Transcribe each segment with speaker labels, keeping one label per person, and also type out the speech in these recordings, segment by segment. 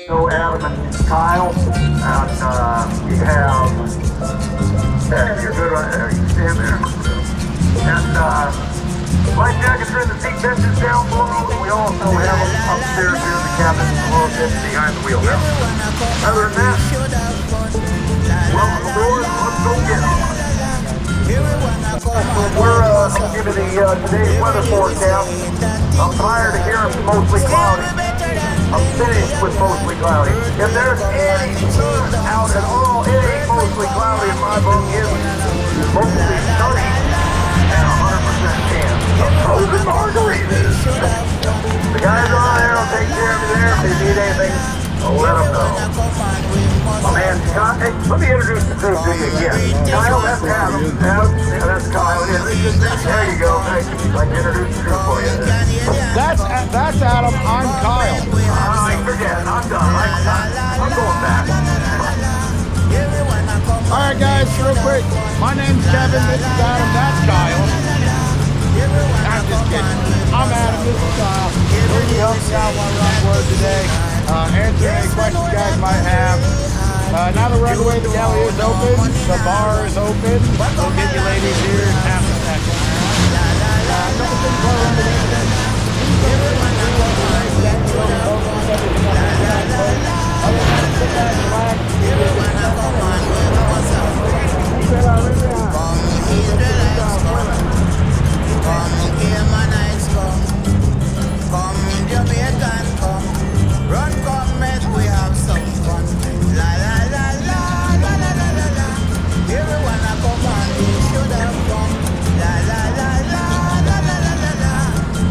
Speaker 1: So Adam and Kyle, and you have, there, you're good right there, you stand there. And life jackets are in the seat benches down below. We also have them upstairs here in the cabin, a little bit behind the wheel now. Other than that, welcome aboard, let's go get them. We're giving today's weather forecast. I'm tired of hearing mostly cloudy. I'm finished with mostly cloudy. If there's any sun out at all, it ain't mostly cloudy in my book. It's mostly sunny and 100% chance of frozen margaritas. The guys on there will take care of you there. If they need anything, let them know. My man Scott, hey, let me introduce the crew to you again. Kyle, that's Adam. Adam, yeah, that's Kyle. There you go. Thank you. I'd like to introduce the crew for you.
Speaker 2: That's Adam. I'm Kyle.
Speaker 1: I forget. I'm done. I'm going back.
Speaker 2: All right, guys, real quick. My name's Kevin. This is Adam. That's Kyle. I'm just kidding. I'm Adam. This is Kyle. We're going to help you out while we're on board today. Answer any questions you guys might have. Now the runway, the galley is open. The bar is open. We'll get you ladies here in half a second. Couple things while we're on the way today.
Speaker 3: Run, come, make we have some fun. La la la la la la la la la. Everyone a come on, we should have fun. La la la la la la la la la.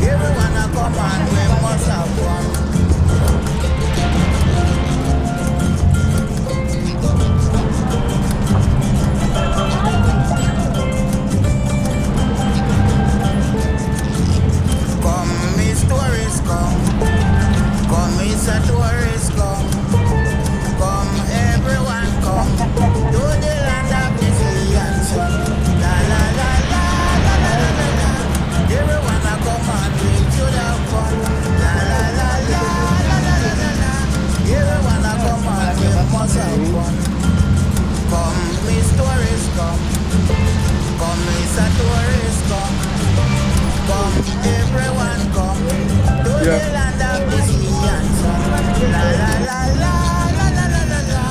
Speaker 3: Everyone a come on, we must have fun. Come, me stories come. Come, it's a tourist, come. Come, everyone, come. To the land of the sea and sun. La la la la la la la la la. Everyone a come and we should have fun. La la la la la la la la la. Everyone a come and we must have fun. Come, me stories, come. Come, it's a tourist, come. Come, everyone, come. To the land of the sea. La la la la la la la la la.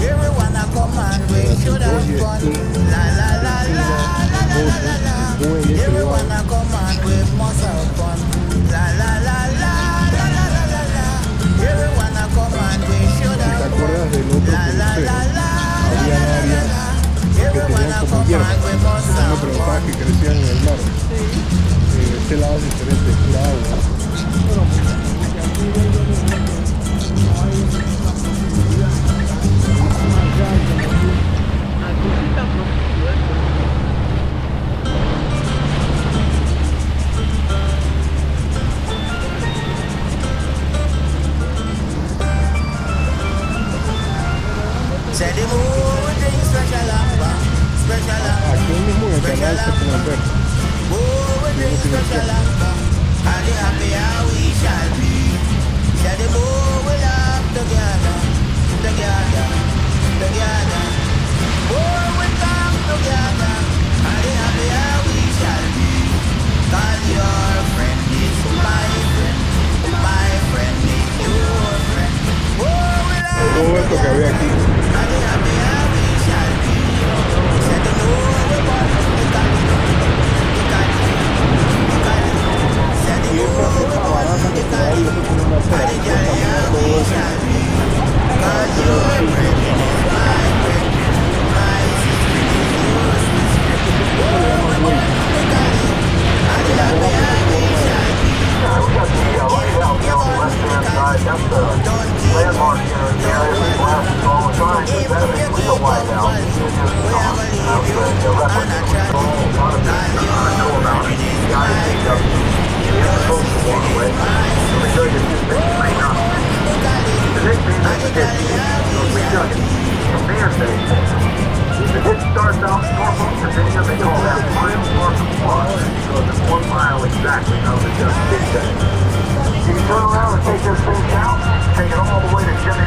Speaker 3: Everyone a come and we should have fun. La la la la la la la la la. Everyone a come and we must have fun. La la la la la la la la la. Everyone a come and we should have fun. La la la la la la la la. Everyone a come and we must have fun.
Speaker 2: Que crecían en el mar. Este lado es diferente, es pura agua.
Speaker 3: Say the mood is special lamba, special lamba.
Speaker 2: Aquí mismo en el canal se pueden ver.
Speaker 3: Mood is special lamba, and the happier we shall be. Say the mood we love together, together, together. Mood we come together, and the happier we shall be. 'Cause your friend is my friend, my friend is your friend. Mood we love
Speaker 2: Todo esto que había aquí.
Speaker 1: Landmark here in the area we blast all the time, but that is real white out. It's just the reference to a lot of things I know about it. The guy picked up the coastal waterway. Let me show you this thing right now. The next thing that we did was we dug it from there stage. The ditch starts out in Norfolk, Virginia. They call that mile mark of plot because it's 1 mile exactly of the ditch. You can turn around and take this thing out, take it all the way to Jimmy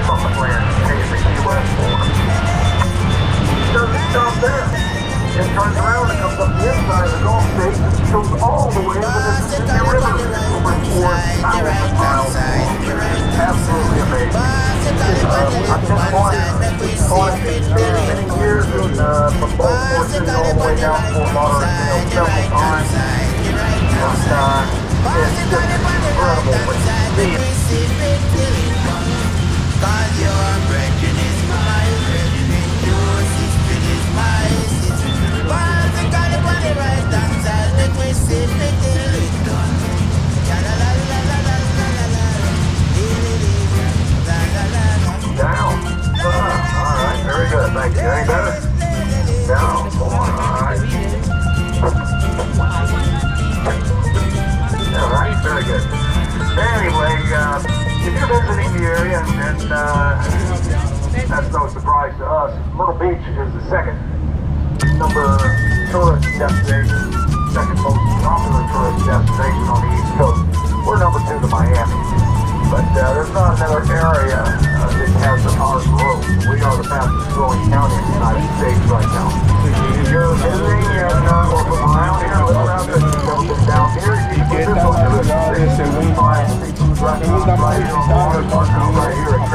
Speaker 1: from Baltimore City all the way down to Fort Lauderdale several times. And it's just incredible when you see it.
Speaker 3: Cause your brethren is my brethren, your sister is my sister. Basically, on the right hand side, let me sip it till it's done.
Speaker 1: Down. Alright, very good. Thank you. Any better? Down. Alright. Alright, very good. Anyway, if you're visiting the area, and that's no surprise to us, Myrtle Beach is the second number tourist destination, second most popular tourist destination on the East Coast. We're number 2 to Miami. But there's not another area that has our growth. We are the fastest growing county in the United States right now. If you're visiting or from around here, around this, you've never been down here, you can visit us. Find seafood restaurants right here on the water, right here at